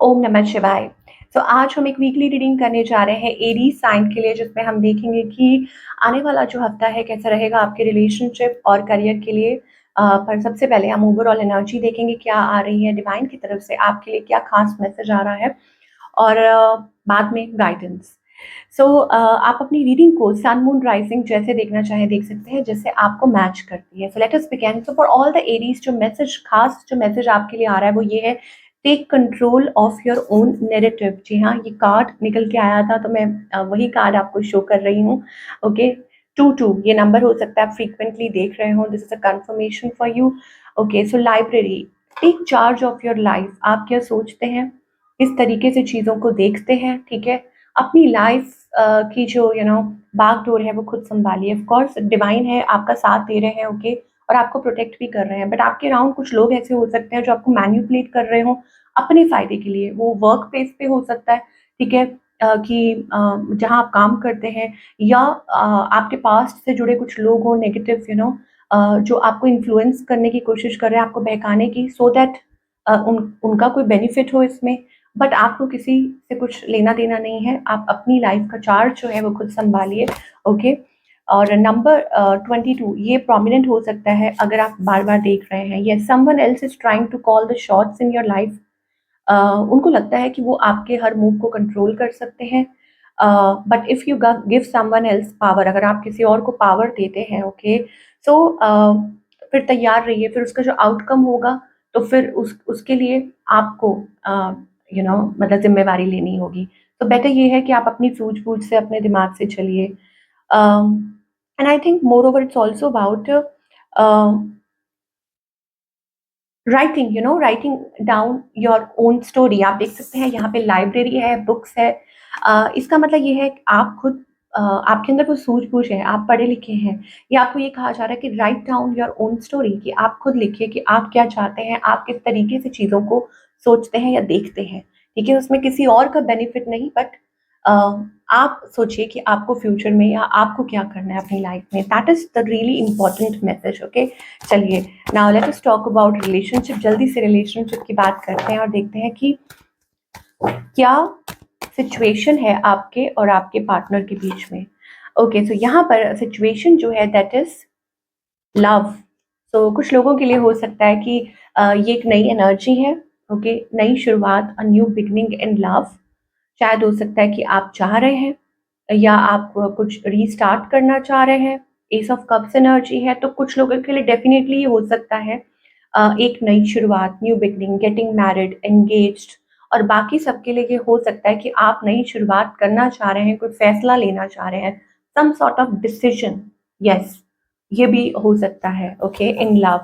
ओम नमः शिवाय। तो आज हम एक वीकली रीडिंग करने जा रहे हैं एरीज साइन के लिए, जिसमें हम देखेंगे कि आने वाला जो हफ्ता है कैसा रहेगा आपके रिलेशनशिप और करियर के लिए। पर सबसे पहले हम ओवरऑल एनर्जी देखेंगे क्या आ रही है डिवाइन की तरफ से, आपके लिए क्या खास मैसेज आ रहा है, और बाद में गाइडेंस। आप अपनी रीडिंग को सन मून राइजिंग जैसे देखना चाहें देख सकते हैं, जैसे आपको मैच करती है। So let us begin. So for all the Aries, जो मैसेज खास जो मैसेज आपके लिए आ रहा है वो ये है, take control of your own narrative. जी हाँ, ये कार्ड निकल के आया था तो मैं वही कार्ड आपको शो कर रही हूँ। ओके, 22 ये नंबर हो सकता है आप फ्रीक्वेंटली देख रहे हो। This is a confirmation for you. Okay, so library, take charge of your life. आप क्या सोचते हैं, किस तरीके से चीज़ों को देखते हैं, ठीक है। अपनी लाइफ की जो बागडोर है वो खुद संभालिए। ऑफ कोर्स डिवाइन है, आपका साथ दे रहे हैं, ओके, और आपको प्रोटेक्ट भी कर रहे हैं। बट आपके अराउंड कुछ लोग ऐसे हो सकते हैं जो आपको मैनिपुलेट कर रहे हो अपने फ़ायदे के लिए। वो वर्क प्लेस पे हो सकता है, ठीक है, कि जहाँ आप काम करते हैं, या आपके पास्ट से जुड़े कुछ लोग हों नेगेटिव, जो आपको इन्फ्लुएंस करने की कोशिश कर रहे हैं, आपको बहकाने की, सो दैट उनका कोई बेनिफिट हो इसमें। बट आपको किसी से कुछ लेना देना नहीं है। आप अपनी लाइफ का चार्ज जो है वो खुद संभालिए। ओके, और नंबर 22 ये प्रोमिनेंट हो सकता है अगर आप बार बार देख रहे हैं। Yes, someone else is trying to call the shots in your life. उनको लगता है कि वो आपके हर मूव को कंट्रोल कर सकते हैं। But if you give someone else power, अगर आप किसी और को पावर देते हैं, ओके, सो फिर तैयार रहिए। फिर उसका जो आउटकम होगा तो फिर उसके लिए आपको मतलब जिम्मेवारी लेनी होगी। तो बेटर ये है कि आप अपनी सूझबूझ से, अपने दिमाग से चलिए। And I think more over it's also about writing down your own story. आप देख सकते हैं यहाँ पे लाइब्रेरी है, बुक्स है। इसका मतलब ये है कि आप खुद आपके अंदर वो सूझबूझ है, आप पढ़े लिखे हैं। ये आपको ये कहा जा रहा है कि write down your own story, कि आप खुद लिखिए कि आप क्या चाहते हैं, आप किस तरीके से चीज़ों को सोचते हैं या देखते हैं, ठीक है। उसमें किसी और का बेनिफिट नहीं, बट आप सोचिए कि आपको फ्यूचर में या आपको क्या करना है अपनी लाइफ में। That is the really important message. Okay, चलिए, now let us talk about relationship. जल्दी से रिलेशनशिप की बात करते हैं और देखते हैं कि क्या सिचुएशन है आपके और आपके पार्टनर के बीच में। ओके, सो यहाँ पर सिचुएशन जो है दैट इज लव। सो कुछ लोगों के लिए हो सकता है कि ये एक नई एनर्जी है। ओके, नई शुरुआत, a new beginning in love. शायद हो सकता है कि आप चाह रहे हैं, या आप कुछ रीस्टार्ट करना चाह रहे हैं। एस ऑफ कप्स एनर्जी है, तो कुछ लोगों के लिए डेफिनेटली ये हो सकता है एक नई शुरुआत, new beginning, getting married, engaged. और बाकी सबके लिए ये हो सकता है कि आप नई शुरुआत करना चाह रहे हैं, कोई फैसला लेना चाह रहे हैं, some sort of decision. Yes, ये भी हो सकता है, ओके, इन लव।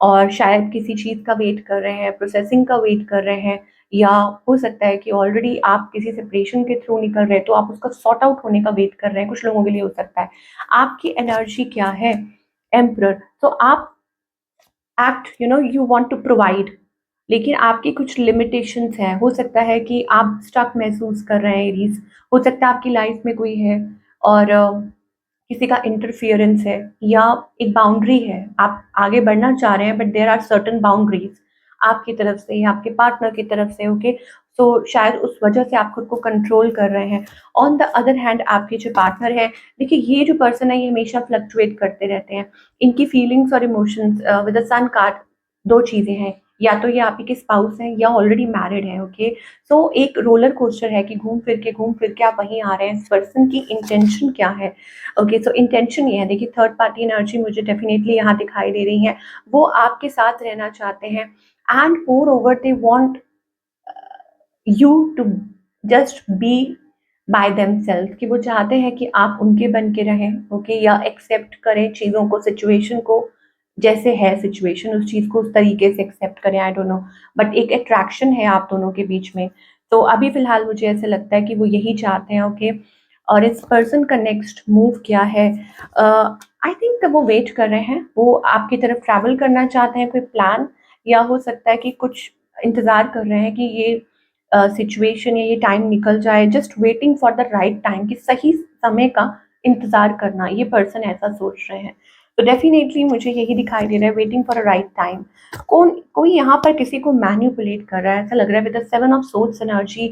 और शायद किसी चीज़ का वेट कर रहे हैं, प्रोसेसिंग का वेट कर रहे हैं, या हो सकता है कि ऑलरेडी आप किसी सेपरेशन के थ्रू निकल रहे हैं तो आप उसका सॉर्ट आउट होने का वेट कर रहे हैं। कुछ लोगों के लिए हो सकता है। आपकी एनर्जी क्या है, एम्परर। तो आप act, you want to provide, लेकिन आपकी कुछ लिमिटेशंस हैं। हो सकता है कि आप स्टक महसूस कर रहे हैं एरीज। हो सकता है आपकी लाइफ में कोई है और किसी का इंटरफियरेंस है, या एक बाउंड्री है। आप आगे बढ़ना चाह रहे हैं but there are certain boundaries आपकी तरफ से या आपके पार्टनर की तरफ से। ओके, सो शायद उस वजह से आप खुद को कंट्रोल कर रहे हैं। ऑन द अदर हैंड, आपके जो पार्टनर है, देखिए ये जो पर्सन है ये हमेशा फ्लक्चुएट करते रहते हैं। इनकी फीलिंग्स और emotions, with the sun card, दो चीज़ें हैं, या तो ये आप ही के स्पाउस हैं या ऑलरेडी मैरिड है। ओके, सो एक रोलर कोस्टर है कि घूम फिर के आप वहीं आ रहे हैं। इस पर्सन की इंटेंशन क्या है। ओके, सो इंटेंशन ये है, देखिए थर्ड पार्टी एनर्जी मुझे डेफिनेटली यहाँ दिखाई दे रही है। वो आपके साथ रहना चाहते हैं, and moreover they want you to just be by themselves, कि वो चाहते हैं कि आप उनके बन के रहें। ओके, या एक्सेप्ट करें चीज़ों को, सिचुएशन को, जैसे है सिचुएशन उस चीज़ को उस तरीके से एक्सेप्ट करें। आई डोंट नो, बट एक अट्रैक्शन है आप दोनों के बीच में। तो अभी फ़िलहाल मुझे ऐसा लगता है कि वो यही चाहते हैं। ओके, और इस पर्सन का नेक्स्ट मूव क्या है, आई थिंक वो वेट कर रहे हैं, वो आपकी तरफ ट्रैवल करना चाहते हैं, कोई प्लान, या हो सकता है कि कुछ इंतज़ार कर रहे हैं कि ये सिचुएशन या ये टाइम निकल जाए। Just waiting for the right time, कि सही समय का इंतज़ार करना, ये पर्सन ऐसा सोच रहे हैं। तो डेफिनेटली मुझे यही दिखाई दे रहा है, waiting for a right time. कौन कोई यहाँ पर किसी को मैनिपुलेट कर रहा है, ऐसा लग रहा है with the 7 of swords energy.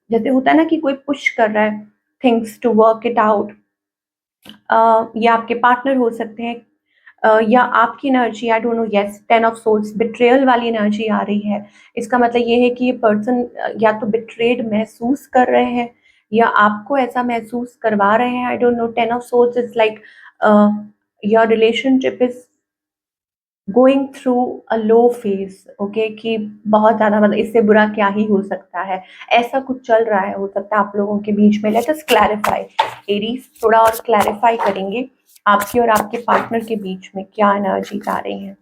जैसे होता है ना कि कोई पुश कर रहा है things to work it out. या आपके पार्टनर हो सकते हैं, या आपकी energy, I don't know. Yes, 10 of swords betrayal वाली एनर्जी आ रही है। इसका मतलब ये है कि ये पर्सन या तो बिट्रेड महसूस कर रहे हैं या आपको ऐसा महसूस करवा रहे हैं, आई don't no. 10 of swords is like your relationship is going through a low phase, okay, कि बहुत ज़्यादा मतलब इससे बुरा क्या ही हो सकता है, ऐसा कुछ चल रहा है, हो सकता है आप लोगों के बीच में। लेट अस क्लैरिफाई एरीज, थोड़ा और क्लैरिफाई करेंगे आपकी और आपके पार्टनर के बीच में क्या एनर्जीज आ रही हैं।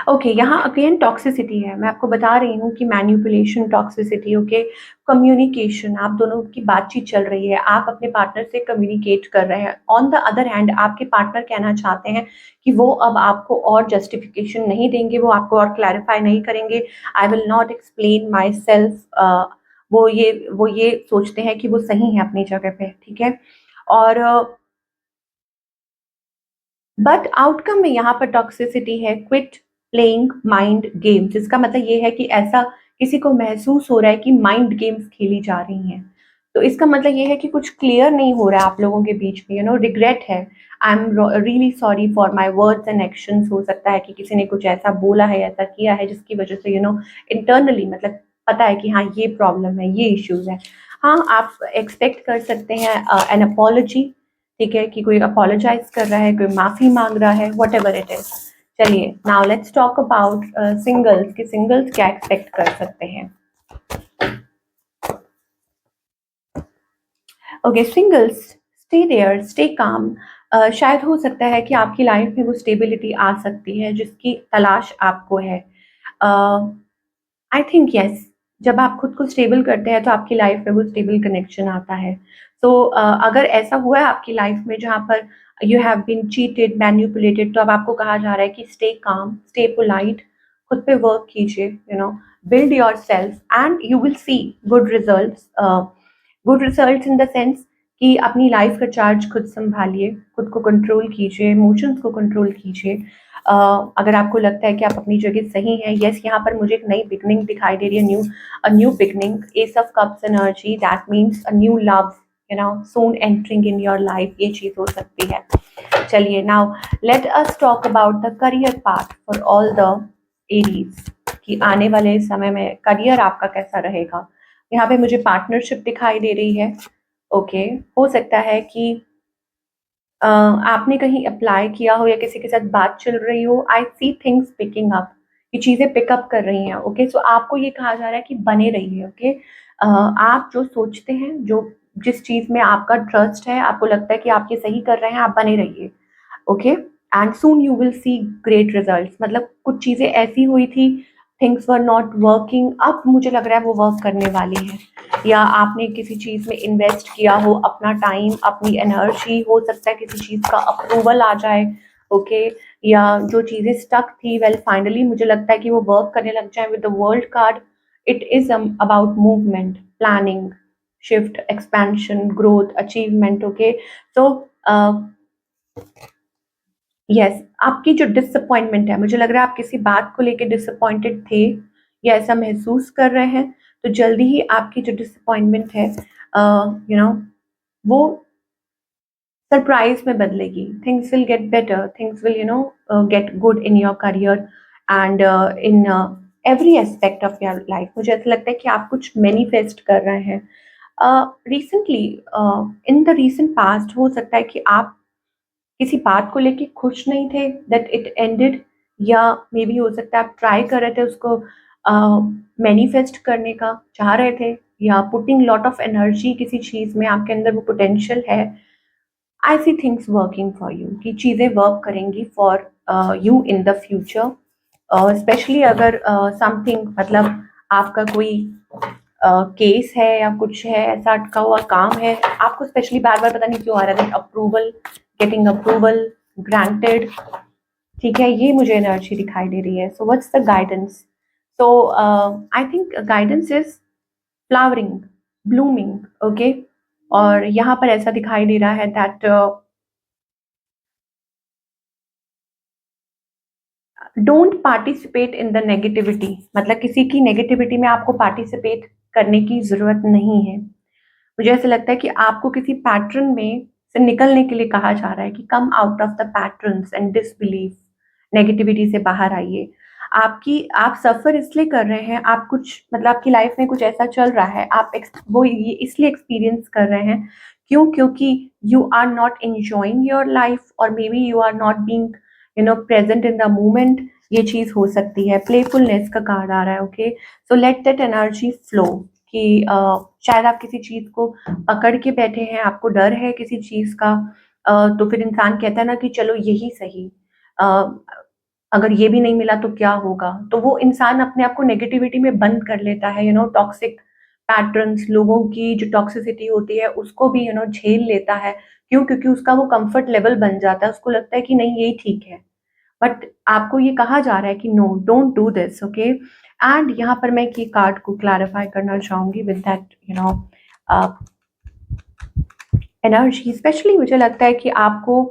ओके, यहाँ अगेन टॉक्सिसिटी है। मैं आपको बता रही हूँ कि मैनिपुलेशन, टॉक्सिसिटी, ओके। कम्युनिकेशन, आप दोनों की बातचीत चल रही है, आप अपने पार्टनर से कम्युनिकेट कर रहे हैं। ऑन द अदर हैंड आपके पार्टनर कहना चाहते हैं कि वो अब आपको और जस्टिफिकेशन नहीं देंगे, वो आपको और क्लैरिफाई नहीं करेंगे। I will not explain my self. वो ये सोचते हैं कि वो सही है अपनी जगह पे, ठीक है। और बट आउटकम में यहाँ पर टॉक्सिसिटी है, क्विट प्लेइंग माइंड गेम्स। इसका मतलब ये है कि ऐसा किसी को महसूस हो रहा है कि माइंड गेम्स खेली जा रही हैं। तो इसका मतलब ये है कि कुछ क्लियर नहीं हो रहा है आप लोगों के बीच में, रिग्रेट है। I am really sorry for my words and actions. हो सकता है कि किसी ने कुछ ऐसा बोला है, ऐसा किया है जिसकी वजह से इंटरनली मतलब पता है कि हाँ ये प्रॉब्लम है, ये इश्यूज है। हाँ, आप एक्सपेक्ट कर सकते हैं एन अपॉलॉजी, ठीक है, कि कोई अपोलोजाइज कर रहा है, कोई माफी मांग रहा है, वट एवर इट इज। चलिए, now let's talk about singles, कि सिंगल्स क्या एक्सपेक्ट कर सकते हैं। Okay, singles, stay there, stay calm. शायद हो सकता है कि आपकी लाइफ में वो स्टेबिलिटी आ सकती है जिसकी तलाश आपको है। आई थिंक यस, जब आप खुद को स्टेबल करते हैं तो आपकी लाइफ में वो स्टेबल कनेक्शन आता है। तो अगर ऐसा हुआ है आपकी लाइफ में जहाँ पर you have been cheated, manipulated, तो अब आपको कहा जा रहा है कि स्टे काम, स्टे पोलाइट, खुद पे वर्क कीजिए, build your self and you will see good results. Good results in the sense कि अपनी लाइफ का चार्ज खुद संभालिए, खुद को कंट्रोल कीजिए, इमोशंस को कंट्रोल कीजिए। अगर आपको लगता है कि आप अपनी जगह सही हैं, यस, यहाँ पर मुझे एक नई बिगनिंग दिखाई दे रही है, a new beginning, S of cups energy, that means a new love, soon entering in your life, ये चीज हो सकती है। चलिए, now let us talk about the career path for all the Aries, कि आने वाले समय में करियर आपका कैसा रहेगा। यहाँ पे मुझे पार्टनरशिप दिखाई दे रही है, ओके। हो सकता है कि आपने कहीं अप्लाई किया हो या किसी के साथ बात चल रही हो। आई सी थिंग्स पिकिंग अप, ये चीज़ें पिकअप कर रही हैं, ओके। सो आपको ये कहा जा रहा है कि बने रहिए, ओके। आप जो सोचते हैं, जो जिस चीज़ में आपका ट्रस्ट है, आपको लगता है कि आप ये सही कर रहे हैं, आप बने रहिए, okay. And soon you will see great results. मतलब कुछ चीज़ें ऐसी हुई थी, थिंग्स वर नॉट वर्किंग, अब मुझे लग रहा है वो वर्क करने वाली है। या आपने किसी चीज़ में इन्वेस्ट किया हो अपना टाइम, अपनी एनर्जी, हो सकता है किसी चीज़ का अप्रूवल आ जाए, ओके। या जो चीज़ें स्टक थी, वेल फाइनली मुझे लगता है कि वो वर्क करने लग जाए with the world card. It is about movement, planning, shift, expansion, growth, achievement, okay. So yes, आपकी जो डिसअपॉइंटमेंट है, मुझे लग रहा है आप किसी बात को लेके डिसअपॉइंटेड थे या ऐसा महसूस कर रहे हैं, तो जल्दी ही आपकी जो डिसअपॉइंटमेंट है, वो सरप्राइज में बदलेगी। Things will get better, things will get good in your career and in every aspect of your life. मुझे ऐसा लगता है कि आप कुछ मैनिफेस्ट कर रहे हैं। Recently, in the recent past, हो सकता है कि आप किसी बात को लेके खुश नहीं थे, दैट इट एंडेड। या मे बी हो सकता है आप ट्राई कर रहे थे उसको मैनिफेस्ट करने का, चाह रहे थे, या पुटिंग लॉट ऑफ एनर्जी किसी चीज़ में, आपके अंदर वो पोटेंशियल है। I see things working for you, कि चीज़ें वर्क करेंगी for you in the future. Specially अगर समथिंग मतलब आपका कोई केस है या कुछ है, ऐसा अटका हुआ काम है, आपको स्पेशली बार बार पता नहीं क्यों आ रहा है अप्रूवल, गेटिंग अप्रूवल ग्रांटेड, ठीक है, ये मुझे एनर्जी दिखाई दे रही है। So what's the guidance? So I think guidance is flowering, blooming, okay. और यहाँ पर ऐसा दिखाई दे रहा है that don't participate in the negativity, मतलब किसी की नेगेटिविटी में आपको पार्टिसिपेट करने की ज़रूरत नहीं है। मुझे ऐसा लगता है कि आपको किसी पैटर्न में से निकलने के लिए कहा जा रहा है कि come out of the patterns and disbelief, negativity से बाहर आइए। आपकी आप सफ़र इसलिए कर रहे हैं, आप कुछ मतलब आपकी लाइफ में कुछ ऐसा चल रहा है, आप वो ये इसलिए एक्सपीरियंस कर रहे हैं, क्यों? क्योंकि you are not enjoying your life और maybe you are not being present in the moment. ये चीज़ हो सकती है। प्लेफुलनेस का कार्ड आ रहा है, okay. So let that energy flow कि शायद आप किसी चीज़ को पकड़ के बैठे हैं, आपको डर है किसी चीज़ का, तो फिर इंसान कहता है ना कि चलो यही सही, अ, अगर ये भी नहीं मिला तो क्या होगा? तो वो इंसान अपने आप को नेगेटिविटी में बंद कर लेता है, टॉक्सिक पैटर्न्स, लोगों की जो टॉक्सिसिटी होती है उसको भी झेल लेता है। क्यों? क्योंकि उसका वो कम्फर्ट लेवल बन जाता है, उसको लगता है कि नहीं यही ठीक है। बट आपको ये कहा जा रहा है कि no, don't do this, okay. And यहाँ पर मैं एक ये कार्ड को क्लैरिफाई करना चाहूंगी विद दैट एनर्जी। स्पेशली मुझे लगता है कि आपको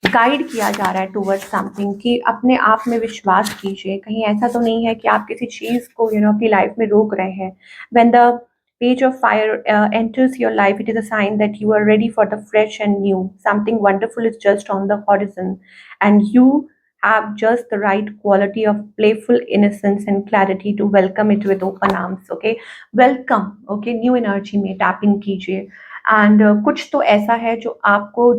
गाइड किया जा रहा है टूवर्ड्स समथिंग, कि अपने आप में विश्वास कीजिए। कहीं ऐसा तो नहीं है कि आप किसी चीज़ को अपनी लाइफ में रोक रहे हैं। When the page of fire enters your life, it is a sign that you are ready for the fresh and new. Something wonderful is just on the horizon, and you have just the right quality of playful innocence and clarity to welcome it with open arms. Okay, welcome. Okay, new energy में tap in कीजिए। And कुछ तो ऐसा है जो आपको,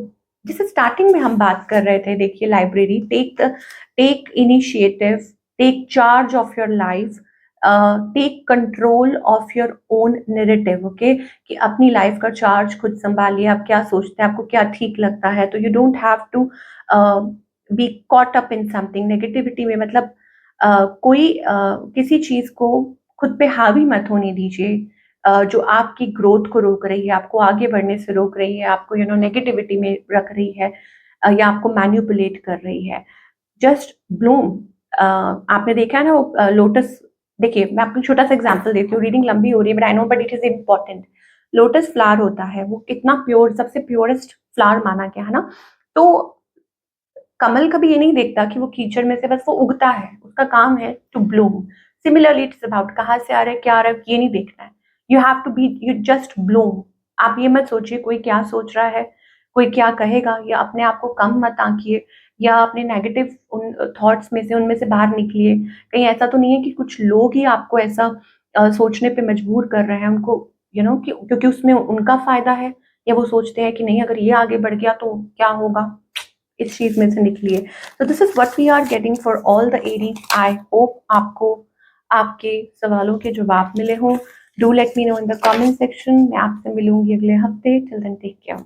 जैसे starting में हम बात कर रहे थे, देखिए library, take initiative, take charge of your life, take control of your own narrative, okay. कि अपनी लाइफ का चार्ज खुद संभालिए। आप क्या सोचते हैं, आपको क्या ठीक लगता है, तो you don't have to be caught up in something negativity में। मतलब किसी चीज को खुद पे हावी मत होने दीजिए, जो आपकी ग्रोथ को रोक रही है, आपको आगे बढ़ने से रोक रही है, आपको नेगेटिविटी में रख रही है, या आपको मैनिपुलेट कर रही है। Just Bloom. आपने देखा है ना वो लोटस, देखिए मैं आपको छोटा सा एग्जांपल देती हूँ, रीडिंग लंबी हो रही है but I know, but it is important. Lotus flower होता है, वो कितना प्योर, सबसे प्योरेस्ट फ्लावर माना गया है ना। तो कमल कभी ये नहीं देखता कि वो कीचड़ में से बस वो उगता है, उसका काम है to bloom. Similarly it's about कहाँ से आ रहा है, क्या आ रहा है, ये नहीं देखना है। You have to be, you just bloom. आप ये मत सोचिए कोई क्या सोच रहा है, कोई क्या कहेगा, या अपने आप को कम मत आंकिए, या अपने नेगेटिव उन थॉट्स में से, उनमें से बाहर निकलिए। कहीं ऐसा तो नहीं है कि कुछ लोग ही आपको ऐसा सोचने पे मजबूर कर रहे हैं, उनको क्योंकि उसमें उनका फायदा है, या वो सोचते हैं कि नहीं अगर ये आगे बढ़ गया तो क्या होगा। इस चीज में से निकलिए। तो this is what we are getting for all the Aries. I hope आपको आपके सवालों के जवाब मिले हों। Do let me know in the comment section. मैं आपसे मिलूंगी अगले हफ्ते। Till then take care.